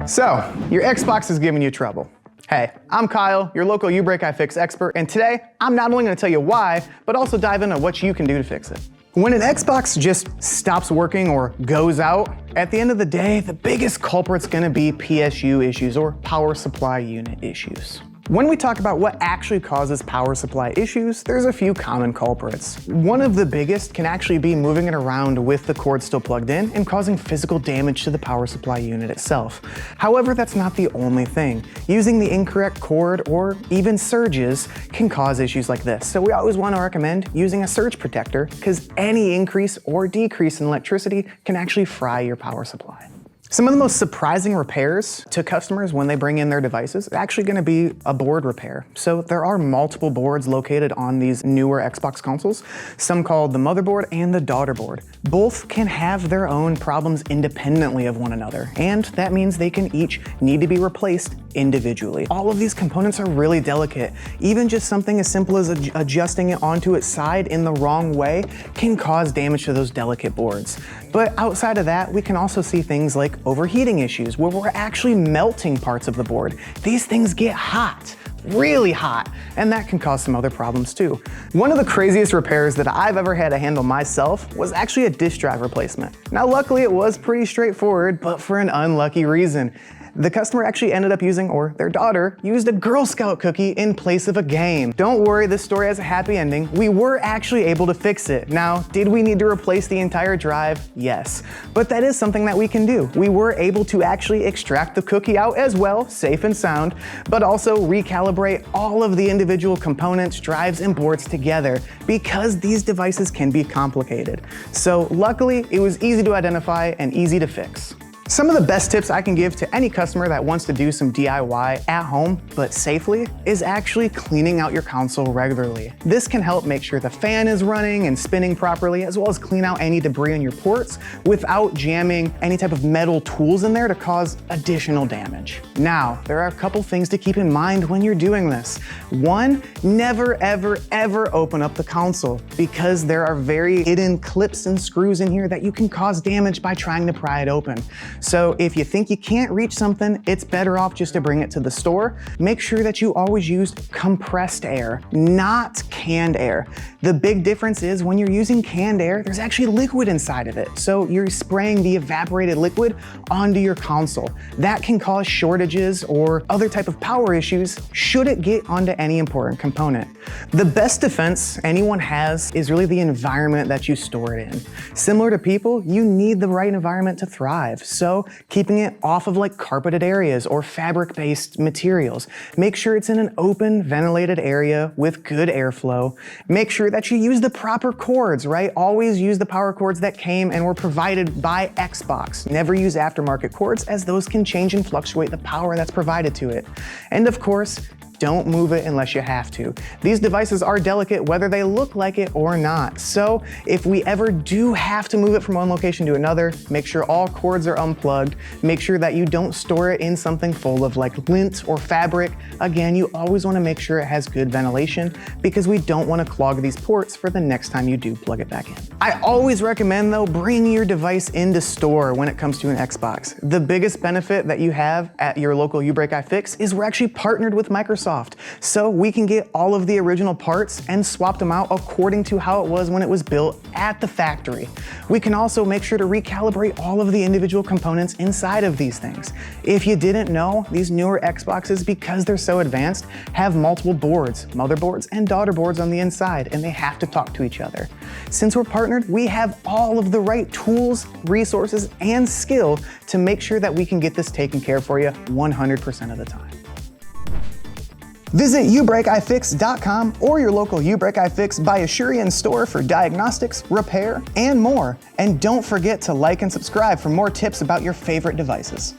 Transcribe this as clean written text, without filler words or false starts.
So, your Xbox is giving you trouble. Hey, I'm Kyle, your local uBreakiFix expert, and today I'm not only going to tell you why, but also dive into what you can do to fix it. When an Xbox just stops working or goes out, at the end of the day, the biggest culprit's going to be PSU issues or power supply unit issues. When we talk about what actually causes power supply issues, there's a few common culprits. One of the biggest can actually be moving it around with the cord still plugged in and causing physical damage to the power supply unit itself. However, that's not the only thing. Using the incorrect cord or even surges can cause issues like this. So we always want to recommend using a surge protector because any increase or decrease in electricity can actually fry your power supply. Some of the most surprising repairs to customers when they bring in their devices are actually going to be a board repair. So there are multiple boards located on these newer Xbox consoles, some called the motherboard and the daughter board. Both can have their own problems independently of one another, and that means they can each need to be replaced individually. All of these components are really delicate. Even just something as simple as adjusting it onto its side in the wrong way can cause damage to those delicate boards. But outside of that, we can also see things like overheating issues where we're actually melting parts of the board. These things get hot, really hot, and that can cause some other problems too. One of the craziest repairs that I've ever had to handle myself was actually a disk drive replacement. Now luckily it was pretty straightforward, but for an unlucky reason. The customer actually ended up using, or their daughter, used a Girl Scout cookie in place of a game. Don't worry, this story has a happy ending. We were actually able to fix it. Now, did we need to replace the entire drive? Yes. But that is something that we can do. We were able to actually extract the cookie out as well, safe and sound, but also recalibrate all of the individual components, drives, and boards together because these devices can be complicated. So luckily, it was easy to identify and easy to fix. Some of the best tips I can give to any customer that wants to do some DIY at home, but safely, is actually cleaning out your console regularly. This can help make sure the fan is running and spinning properly, as well as clean out any debris on your ports without jamming any type of metal tools in there to cause additional damage. Now, there are a couple things to keep in mind when you're doing this. One, never, ever, ever open up the console because there are very hidden clips and screws in here that you can cause damage by trying to pry it open. So if you think you can't reach something, it's better off just to bring it to the store. Make sure that you always use compressed air, not canned air. The big difference is when you're using canned air, there's actually liquid inside of it. So you're spraying the evaporated liquid onto your console. That can cause shortages or other type of power issues should it get onto any important component. The best defense anyone has is really the environment that you store it in. Similar to people, you need the right environment to thrive. So keeping it off of like carpeted areas or fabric-based materials. Make sure it's in an open, ventilated area with good airflow. Make sure that you use the proper cords, right? Always use the power cords that came and were provided by Xbox. Never use aftermarket cords as those can change and fluctuate the power that's provided to it. And of course, don't move it unless you have to. These devices are delicate whether they look like it or not. So if we ever do have to move it from one location to another, make sure all cords are unplugged. Make sure that you don't store it in something full of like lint or fabric. Again, you always want to make sure it has good ventilation because we don't want to clog these ports for the next time you do plug it back in. I always recommend though, bring your device into store when it comes to an Xbox. The biggest benefit that you have at your local uBreakiFix is we're actually partnered with Microsoft. So we can get all of the original parts and swap them out according to how it was when it was built at the factory. We can also make sure to recalibrate all of the individual components inside of these things. If you didn't know, these newer Xboxes, because they're so advanced, have multiple boards, motherboards and daughter boards on the inside, and they have to talk to each other. Since we're partnered, we have all of the right tools, resources, and skill to make sure that we can get this taken care of for you 100% of the time. Visit uBreakiFix.com or your local uBreakiFix by Asurion store for diagnostics, repair, and more. And don't forget to like and subscribe for more tips about your favorite devices.